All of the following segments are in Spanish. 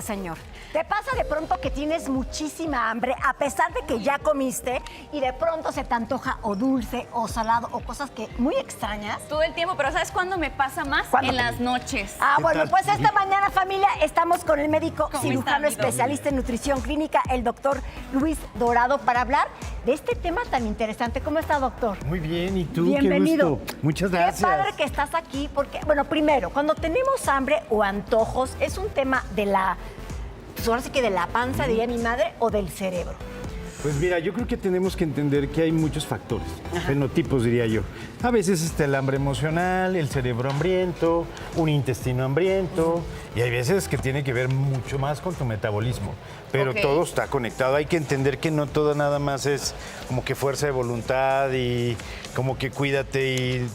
Señor, ¿te pasa de pronto que tienes muchísima hambre a pesar de que ya comiste y de pronto se te antoja o dulce o salado o cosas que muy extrañas? Todo el tiempo, pero ¿sabes cuándo me pasa más? ¿Cuándo? En las noches. Bueno, pues esta mañana, familia, estamos con el médico ¿Cómo cirujano está, amigo? especialista en nutrición clínica, el doctor Luis Dorado, para hablar de este tema tan interesante. ¿Cómo está, doctor? Muy bien, ¿y tú? Bienvenido. Qué gusto. Muchas Qué gracias. padre que estás aquí porque, bueno, primero, cuando tenemos hambre o antojos, es un tema de la, pues ahora sí que de la panza, diría mi madre, o del cerebro. Pues mira, yo creo que tenemos que entender que hay muchos factores, fenotipos diría yo. A veces está el hambre emocional, el cerebro hambriento, un intestino hambriento, y hay veces que tiene que ver mucho más con tu metabolismo. Pero Ok. todo está conectado. Hay que entender que no todo nada más es como que fuerza de voluntad y como que cuídate y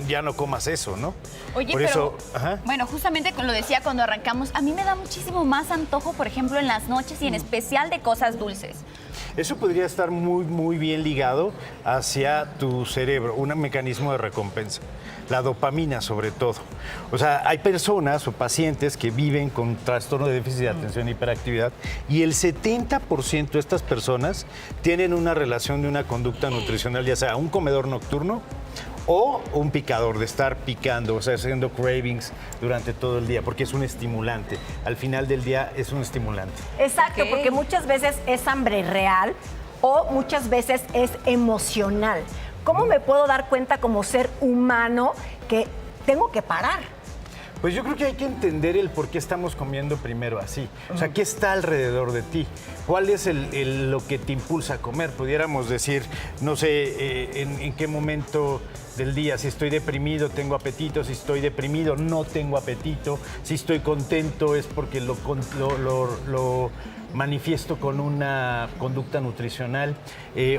ya no comas eso, ¿no? Oye, Por pero, eso, ajá. bueno, justamente lo decía cuando arrancamos, a mí me da muchísimo más antojo, por ejemplo, en las noches y en especial de cosas dulces. Eso podría estar muy bien ligado hacia tu cerebro, un mecanismo de recompensa, la dopamina sobre todo. O sea, hay personas o pacientes que viven con trastorno de déficit de atención e hiperactividad y el 70% de estas personas tienen una relación de una conducta nutricional, ya sea un comedor nocturno o un picador, de estar picando, o sea, haciendo cravings durante todo el día, porque es un estimulante. Al final del día es un estimulante. Exacto, Ok. porque muchas veces es hambre real o muchas veces es emocional. ¿Cómo me puedo dar cuenta como ser humano que tengo que parar? Pues yo creo que hay que entender el por qué estamos comiendo primero así. O sea, ¿qué está alrededor de ti? ¿Cuál es lo que te impulsa a comer? Pudiéramos decir, no sé, en qué momento del día, si estoy deprimido, tengo apetito, si estoy deprimido, no tengo apetito, si estoy contento es porque lo manifiesto con una conducta nutricional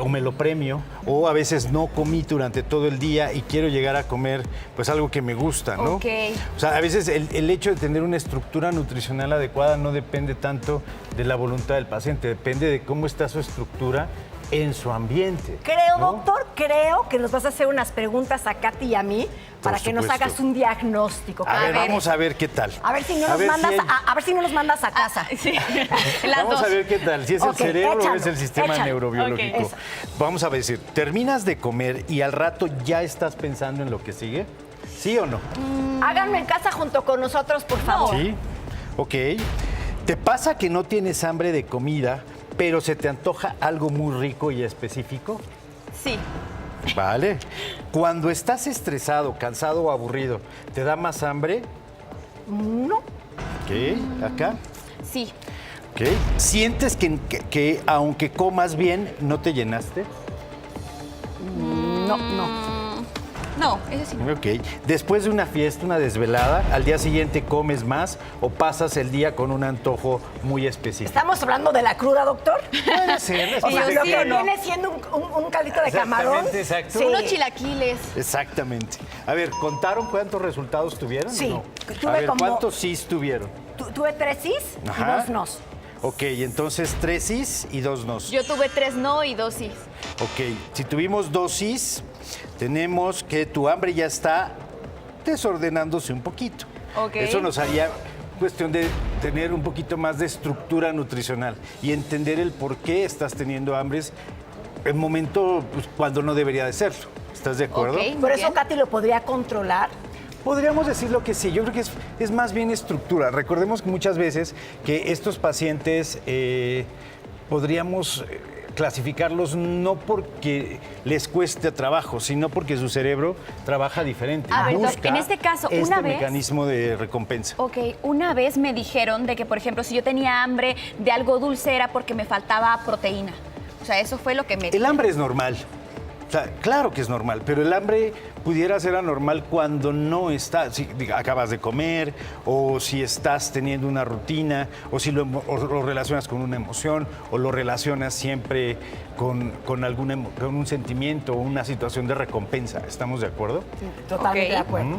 o me lo premio, o a veces no comí durante todo el día y quiero llegar a comer pues algo que me gusta, ¿no? Ok. O sea, a veces el hecho de tener una estructura nutricional adecuada no depende tanto de la voluntad del paciente, depende de cómo está su estructura en su ambiente. Creo, ¿no? doctor, creo que nos vas a hacer unas preguntas a Katy y a mí para que nos supuesto. hagas un diagnóstico. A ver, ver. vamos a ver qué tal. A ver si no A nos ver mandas, si hay- a ver si no nos mandas a casa. Sí, las Vamos dos. a ver qué tal, si es Ok, el cerebro échalo, o es el sistema échalo. neurobiológico. Ok. Vamos a decir, ¿terminas de comer y al rato ya estás pensando en lo que sigue? ¿Sí o no? Háganme en casa junto con nosotros, por favor. Sí. Ok. ¿Te pasa que no tienes hambre de comida, pero se te antoja algo muy rico y específico? Sí. Vale. Cuando estás estresado, cansado o aburrido, ¿te da más hambre? No. Ok. ¿Acá? Sí. Ok. ¿Sientes que aunque comas bien, no te llenaste? No. No, eso sí. Ok. Después de una fiesta, una desvelada, al día siguiente comes más o pasas el día con un antojo muy específico. ¿Estamos hablando de la cruda, doctor? Puede ser, O sea, Sí, lo sí que o no. viene siendo un caldito de camarón. Exactamente, exacto. Sí. Unos chilaquiles. Exactamente. A ver, ¿contaron cuántos resultados tuvieron? Sí. No. Tuve A ver, como- ¿cuántos sís tuvieron? Tuve 3 sís y Ajá. 2 nos. Ok, entonces 3 sís y 2 nos. Yo tuve 3 no y 2 sí. Ok, si tuvimos 2 sís, tenemos que tu hambre ya está desordenándose un poquito. Ok. Eso nos haría cuestión de tener un poquito más de estructura nutricional y entender el por qué estás teniendo hambres en momento pues, cuando no debería de serlo. ¿Estás de acuerdo? Ok. Por Muy eso bien. Katy lo podría controlar. Podríamos decirlo que sí, yo creo que es más bien estructura. Recordemos que muchas veces que estos pacientes podríamos clasificarlos no porque les cueste trabajo, sino porque su cerebro trabaja diferente. A ver, Doc, Busca en este caso, este una vez- mecanismo de recompensa. Ok, una vez me dijeron de que, por ejemplo, si yo tenía hambre de algo dulce era porque me faltaba proteína. O sea, eso fue lo que me El hambre es normal. O sea, claro que es normal, pero el hambre pudiera ser anormal cuando no estás, si acabas de comer, o si estás teniendo una rutina, o si lo relacionas con una emoción, o lo relacionas siempre con con un sentimiento o una situación de recompensa. ¿Estamos de acuerdo? Totalmente Ok. de acuerdo.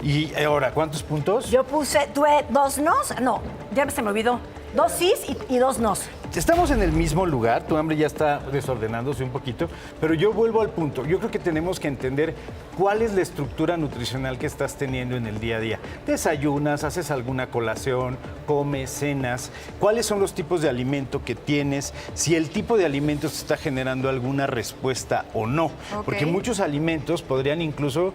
Y ahora, ¿cuántos puntos? Yo tuve 2 nos. No, ya se me olvidó. 2 sís y 2 nos. estamos en el mismo lugar, tu hambre ya está desordenándose un poquito, pero yo vuelvo al punto. Yo creo que tenemos que entender cuál es la estructura nutricional que estás teniendo en el día a día. ¿Desayunas? ¿Haces alguna colación? ¿Comes? ¿Cenas? ¿Cuáles son los tipos de alimento que tienes? Si el tipo de alimentos está generando alguna respuesta o no. Ok. Porque muchos alimentos podrían incluso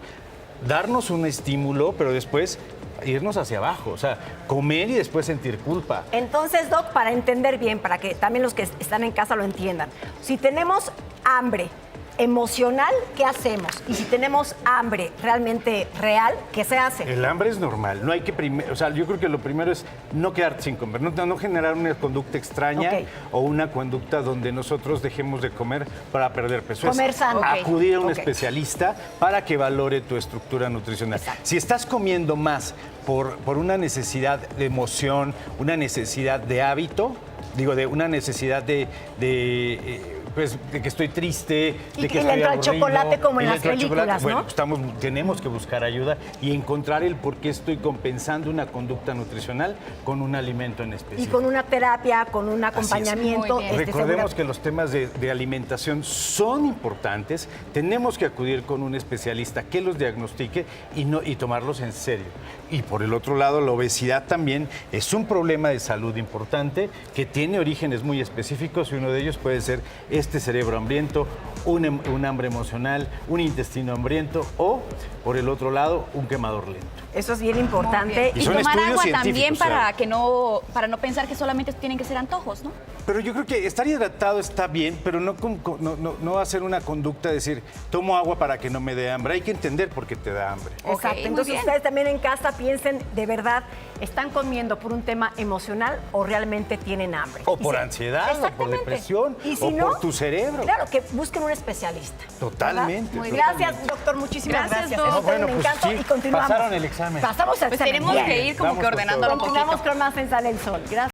darnos un estímulo, pero después irnos hacia abajo. O sea, comer y después sentir culpa. Entonces, Doc, para entender bien, para que también los que están en casa lo entiendan, si tenemos hambre emocional, ¿qué hacemos? Y si tenemos hambre realmente real, ¿qué se hace? El hambre es normal, no hay que o sea, yo creo que lo primero es no quedarte sin comer, no generar una conducta extraña Ok. o una conducta donde nosotros dejemos de comer para perder peso. Comer Es sano. acudir a un Ok. especialista para que valore tu estructura nutricional. Exacto. Si estás comiendo más por una necesidad de emoción, una necesidad de hábito, digo, de una necesidad pues, de que estoy triste, Y de que que le estoy entra el aburrido, chocolate como en y le las entra el chocolate. películas, ¿no? Bueno, tenemos que buscar ayuda y encontrar el por qué estoy compensando una conducta nutricional con un alimento en Y específico. con una terapia, con un es. acompañamiento. Muy bien. Recordemos segura- que los temas de alimentación son importantes. Tenemos que acudir con un especialista que los diagnostique y tomarlos en serio. Y por el otro lado, la obesidad también es un problema de salud importante que tiene orígenes muy específicos y uno de ellos puede ser este cerebro hambriento, un hambre emocional, un intestino hambriento o, por el otro lado, un quemador lento. Eso es bien Muy importante. bien. Y Y son tomar estudios agua también científicos, para no pensar que solamente tienen que ser antojos, ¿no? Pero yo creo que estar hidratado está bien, pero no hacer una conducta de decir, tomo agua para que no me dé hambre. Hay que entender por qué te da hambre. Ok, Exacto. muy Entonces bien. ustedes también en casa piensen de verdad, ¿están comiendo por un tema emocional o realmente tienen hambre? O Y por si- ansiedad, o por Exactamente. depresión, Y si o no, por tu cerebro. Claro, que busquen un especialista. Totalmente. Muy totalmente. Gracias, doctor. Muchísimas Gracias, gracias. Doc. Eso No, bueno, me pues encanta sí, y continuamos. pasaron el examen. Pasamos el Pues examen. tenemos Bien. que ir como Vamos que con ordenándolo un poquito. Continuamos con más en Sale el Sol. Gracias.